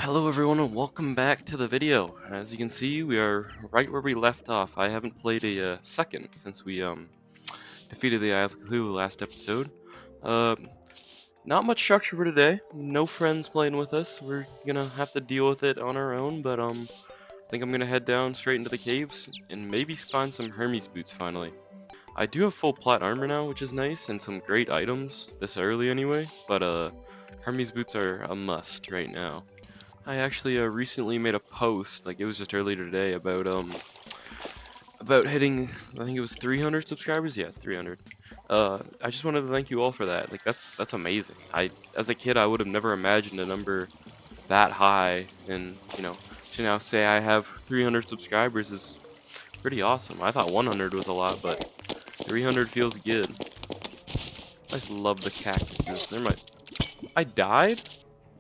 Hello everyone and welcome back to the video. As you can see, we are right where we left off. I haven't played a second since we defeated the Eye of Cthulhu last episode. Uh, Not much structure for today. No friends playing with us. We're gonna have to deal with it on our own, but I think I'm gonna head down straight into the caves and maybe find some Hermes boots finally. I do have full plat armor now, which is nice, and some great items this early anyway, but Hermes boots are a must right now. I actually recently made a post, like it was just earlier today, about hitting, I think it was 300 subscribers. Yeah, 300. I just wanted to thank you all for that. Like that's amazing. As a kid, I would have never imagined a number that high, and to now say I have 300 subscribers is pretty awesome. I thought 100 was a lot, but 300 feels good. I just love the cactuses. I died?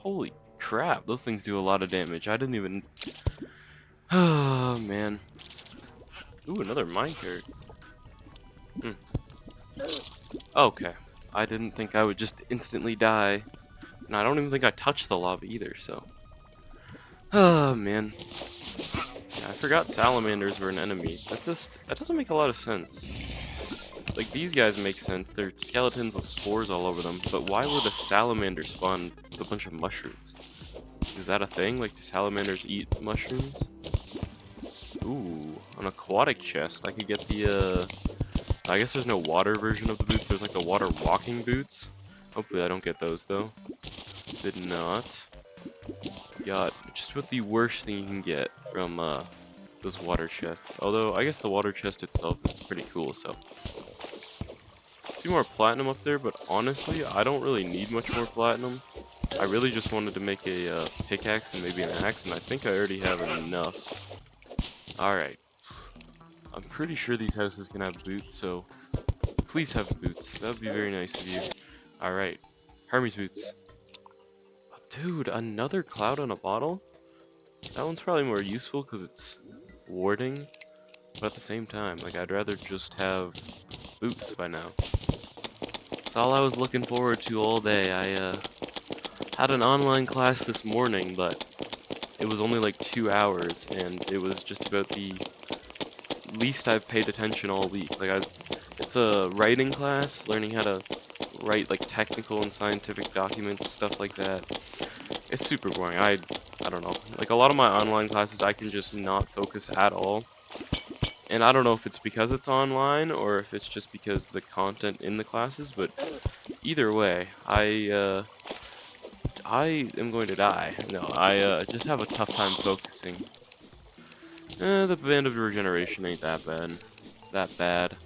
Holy crap, those things do a lot of damage. I didn't even... Oh, man. Ooh, another minecart. Okay. I didn't think I would just instantly die. And I don't even think I touched the lava either, so... Oh, man. Yeah, I forgot salamanders were an enemy. That doesn't make a lot of sense. Like, these guys make sense. They're skeletons with spores all over them, but why would a salamander spawn with a bunch of mushrooms? Is that a thing? Like, do salamanders eat mushrooms? Ooh, an aquatic chest. I could get the, I guess there's no water version of the boots. There's like the water walking boots. Hopefully I don't get those, though. Did not. Got just about the worst thing you can get from, those water chests. Although, I guess the water chest itself is pretty cool, so. See more platinum up there, but honestly, I don't really need much more platinum. I really just wanted to make a, pickaxe and maybe an axe, and I think I already have enough. Alright. I'm pretty sure these houses can have boots, so please have boots. That would be very nice of you. Alright. Hermes boots. Oh, dude, another cloud on a bottle? That one's probably more useful because it's warding, but at the same time, like, I'd rather just have boots by now. That's all I was looking forward to all day. I had an online class this morning, but it was only like 2 hours, and it was just about the least I've paid attention all week. Like, it's a writing class, learning how to write like technical and scientific documents, stuff like that. It's super boring. I don't know. Like, a lot of my online classes, I can just not focus at all. And I don't know if it's because it's online or if it's just because the content in the classes, but either way, I am going to die. No, I just have a tough time focusing. The Band of Regeneration ain't that bad.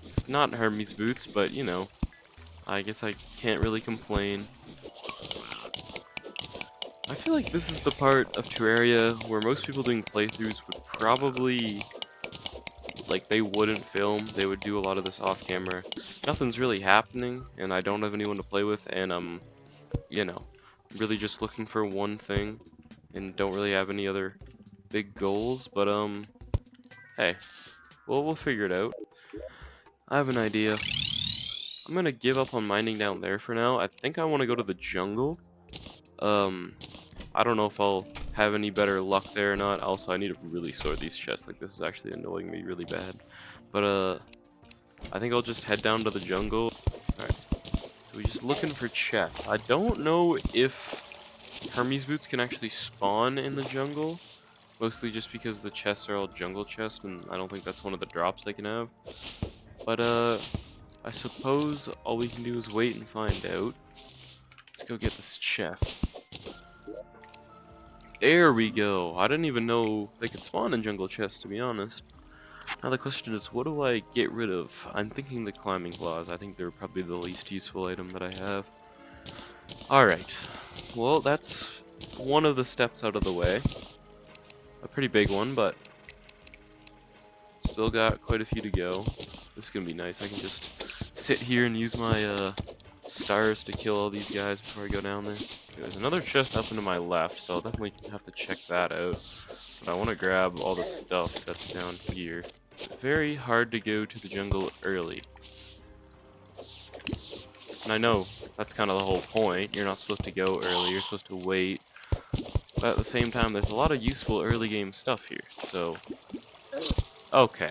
It's not Hermes boots, but you know, I guess I can't really complain. I feel like this is the part of Terraria where most people doing playthroughs would probably, like, they wouldn't film. They would do a lot of this off camera. Nothing's really happening, and I don't have anyone to play with, and you know, really just looking for one thing, and don't really have any other big goals. But hey, well, we'll figure it out. I have an idea. I'm gonna give up on mining down there for now. I think I want to go to the jungle. I don't know if I'll have any better luck there or not. Also, I need to really sort these chests. Like, this is actually annoying me really bad. But I think I'll just head down to the jungle. Alright. So we're just looking for chests. I don't know if Hermes boots can actually spawn in the jungle. Mostly just because the chests are all jungle chests, and I don't think that's one of the drops they can have. But I suppose all we can do is wait and find out. Let's go get this chest. There we go. I didn't even know they could spawn in jungle chests, to be honest. Now the question is, what do I get rid of? I'm thinking the climbing claws. I think they're probably the least useful item that I have. Alright. Well, that's one of the steps out of the way. A pretty big one, but still got quite a few to go. This is gonna be nice. I can just sit here and use my stars to kill all these guys before I go down there. There's another chest up into my left, so I'll definitely have to check that out. But I want to grab all the stuff that's down here. Very hard to go to the jungle early. And I know that's kind of the whole point. You're not supposed to go early, you're supposed to wait. But at the same time, there's a lot of useful early game stuff here, so... Okay.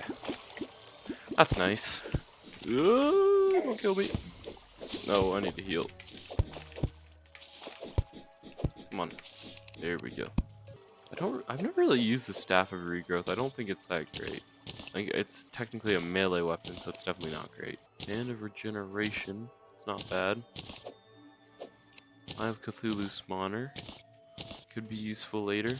That's nice. Ooh, don't kill me. No, I need to heal. Come on. There we go. I've never really used the Staff of Regrowth. I don't think it's that great. Like, it's technically a melee weapon, so it's definitely not great. Hand of Regeneration. It's not bad. I have Cthulhu Spawner. Could be useful later.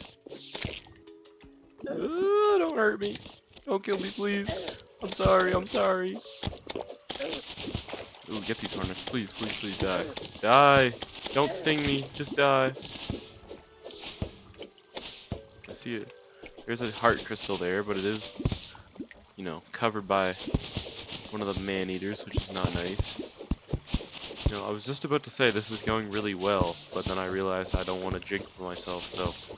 Don't hurt me. Don't kill me, please. I'm sorry, I'm sorry. Ooh, get these hornets. Please, please, please die. Die! Don't sting me. Just die. I see it. There's a heart crystal there, but it is, you know, covered by one of the man-eaters, which is not nice. You know, I was just about to say this is going really well, but then I realized I don't want to jinx for myself, so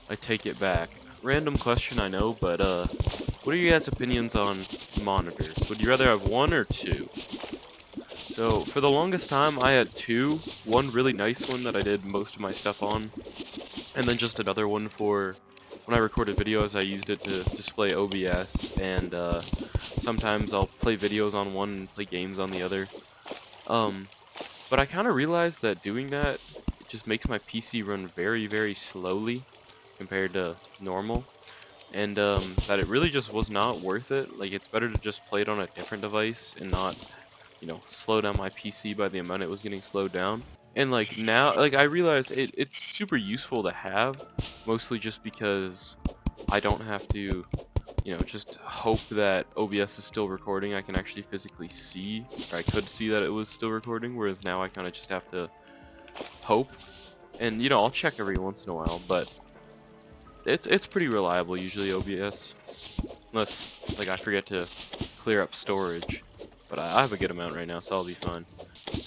I take it back. Random question, I know, but what are your guys' opinions on monitors? Would you rather have one or two? So for the longest time, I had two. One really nice one that I did most of my stuff on, and then just another one for when I recorded videos. I used it to display OBS, and sometimes I'll play videos on one and play games on the other. But I kind of realized that doing that it just makes my PC run very, very slowly compared to normal, and that it really just was not worth it. Like, it's better to just play it on a different device and not, you know, slow down my PC by the amount it was getting slowed down. And like now, like I realize it's super useful to have, mostly just because I don't have to, you know, just hope that OBS is still recording. I can actually physically see, or I could see that it was still recording, whereas now I kind of just have to hope. And, you know, I'll check every once in a while, but it's pretty reliable usually, OBS. Unless, like, I forget to clear up storage. But I have a good amount right now, so I'll be fine.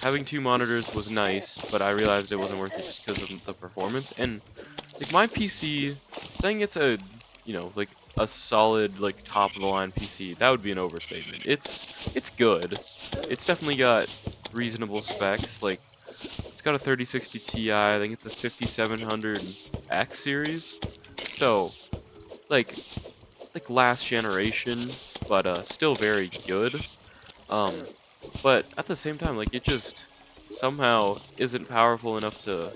Having two monitors was nice, but I realized it wasn't worth it just because of the performance. And, like, my PC, saying it's a, you know, like, a solid, like, top-of-the-line PC, that would be an overstatement. It's good. It's definitely got reasonable specs. Like, it's got a 3060 Ti, I think it's a 5700X series. So, like last generation, but still very good. But at the same time, like, it just somehow isn't powerful enough to,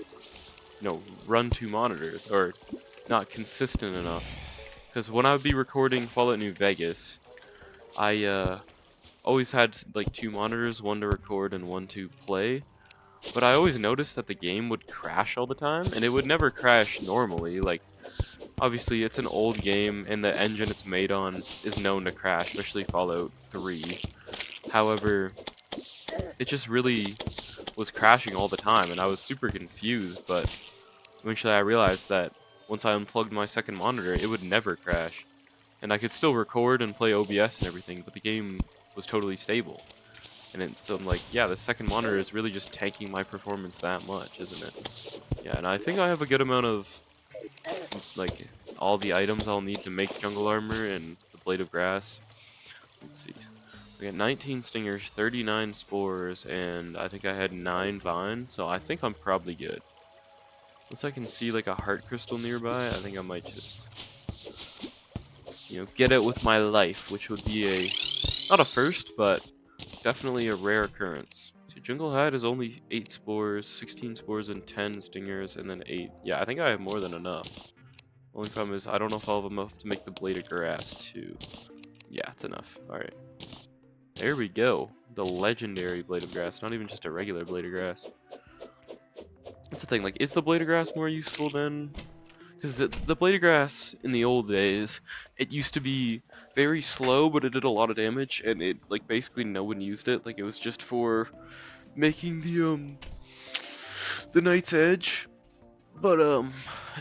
you know, run two monitors, or not consistent enough. Because when I would be recording Fallout New Vegas, I always had like two monitors, one to record and one to play. But I always noticed that the game would crash all the time, and it would never crash normally. Like, obviously it's an old game, and the engine it's made on is known to crash, especially Fallout 3. However, it just really was crashing all the time, and I was super confused, but eventually I realized that once I unplugged my second monitor, it would never crash. And I could still record and play OBS and everything, but the game was totally stable. And so I'm like, yeah, the second monitor is really just tanking my performance that much, isn't it? Yeah, and I think I have a good amount of, like, all the items I'll need to make jungle armor and the blade of grass. Let's see. We got 19 stingers, 39 spores, and I think I had 9 vines, so I think I'm probably good. Unless I can see, like, a heart crystal nearby, I think I might just, you know, get it with my life, which would be a, not a first, but definitely a rare occurrence. So Jungle Hide is only 8 spores, 16 spores and 10 stingers, and then 8. Yeah, I think I have more than enough. Only problem is I don't know if I'll have enough to make the blade of grass too. Yeah, it's enough. Alright. There we go. The legendary blade of grass, not even just a regular blade of grass. That's the thing, like, is the blade of grass more useful than... Because the blade of grass in the old days, it used to be very slow, but it did a lot of damage, and it, like, basically no one used it. Like, it was just for making the Knight's Edge. But,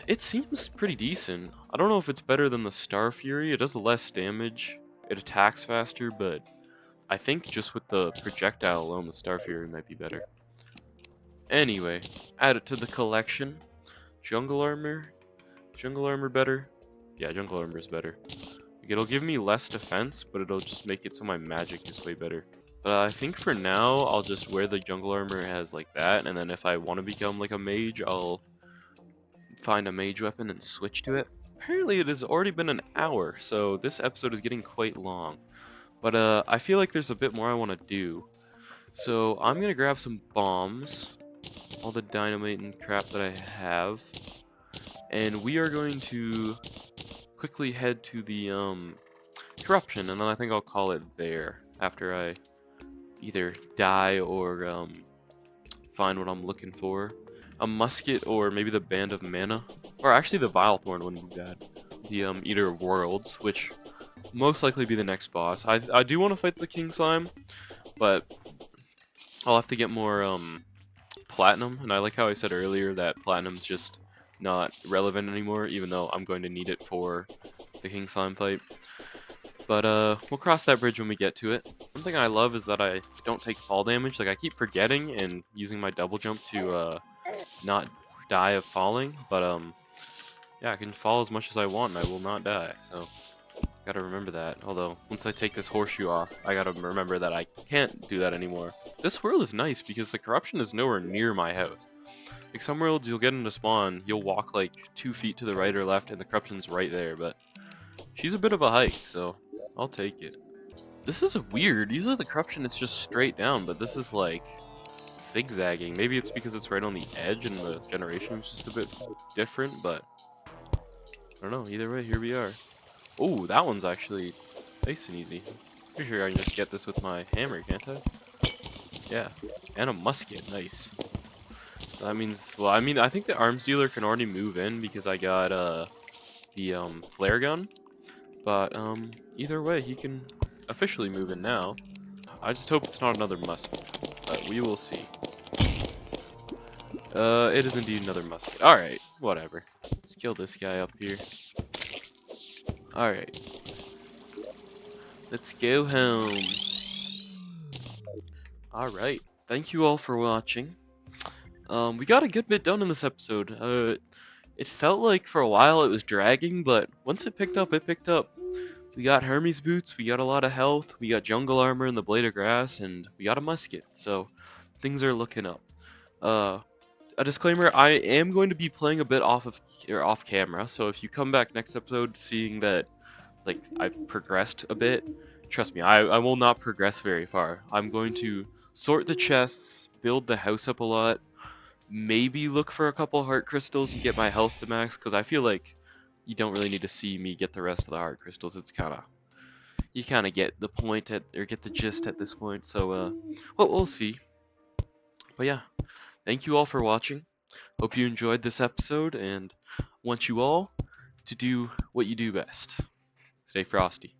it seems pretty decent. I don't know if it's better than the Star Fury. It does less damage. It attacks faster, but I think just with the projectile alone, the Star Fury might be better. Anyway, add it to the collection. Jungle armor. Jungle armor better? Yeah, jungle armor is better. Like, it'll give me less defense, but it'll just make it so my magic is way better. But I think for now, I'll just wear the jungle armor as like that, and then if I want to become like a mage, I'll find a mage weapon and switch to it. Apparently it has already been an hour, so this episode is getting quite long. But I feel like there's a bit more I want to do. So I'm gonna grab some bombs, all the dynamite and crap that I have, and we are going to quickly head to the corruption, and then I think I'll call it there after I either die or find what I'm looking for. A musket or maybe the band of mana, or actually the vile thorn wouldn't be bad. The eater of worlds, which most likely be the next boss. I do want to fight the king slime, but I'll have to get more platinum, and I like how I said earlier that platinum's just not relevant anymore, even though I'm going to need it for the king slime fight. But we'll cross that bridge when we get to it. One thing I love is that I don't take fall damage. Like, I keep forgetting and using my double jump to not die of falling, but yeah, I can fall as much as I want and I will not die, so gotta remember that. Although, once I take this horseshoe off, I gotta remember that I can't do that anymore. This world is nice because the corruption is nowhere near my house. Like, some worlds you'll get into spawn, you'll walk like 2 feet to the right or left and the corruption's right there, but she's a bit of a hike, so I'll take it. This is weird. Usually the corruption it's just straight down, but this is like zigzagging. Maybe it's because it's right on the edge and the generation is just a bit different, but I don't know. Either way, here we are. Oh, that one's actually nice and easy. Pretty sure I can just get this with my hammer, can't I? Yeah, and a musket. Nice. So that means, well, I mean, I think the arms dealer can already move in because I got the flare gun. But either way, he can officially move in now. I just hope it's not another musket, but we will see. It is indeed another musket. Alright, whatever. Let's kill this guy up here. Alright. Let's go home. Alright. Thank you all for watching. We got a good bit done in this episode. It felt like for a while it was dragging, but once it picked up, it picked up. We got Hermes boots, we got a lot of health, we got jungle armor and the blade of grass, and we got a musket, so things are looking up. A disclaimer, I am going to be playing a bit off camera, so if you come back next episode seeing that like I progressed a bit, trust me, I will not progress very far. I'm going to sort the chests, build the house up a lot, maybe look for a couple heart crystals and get my health to max, because I feel like you don't really need to see me get the rest of the heart crystals. It's you kind of get the point or get the gist at this point. So well, we'll see. But yeah, thank you all for watching. Hope you enjoyed this episode and want you all to do what you do best. Stay frosty.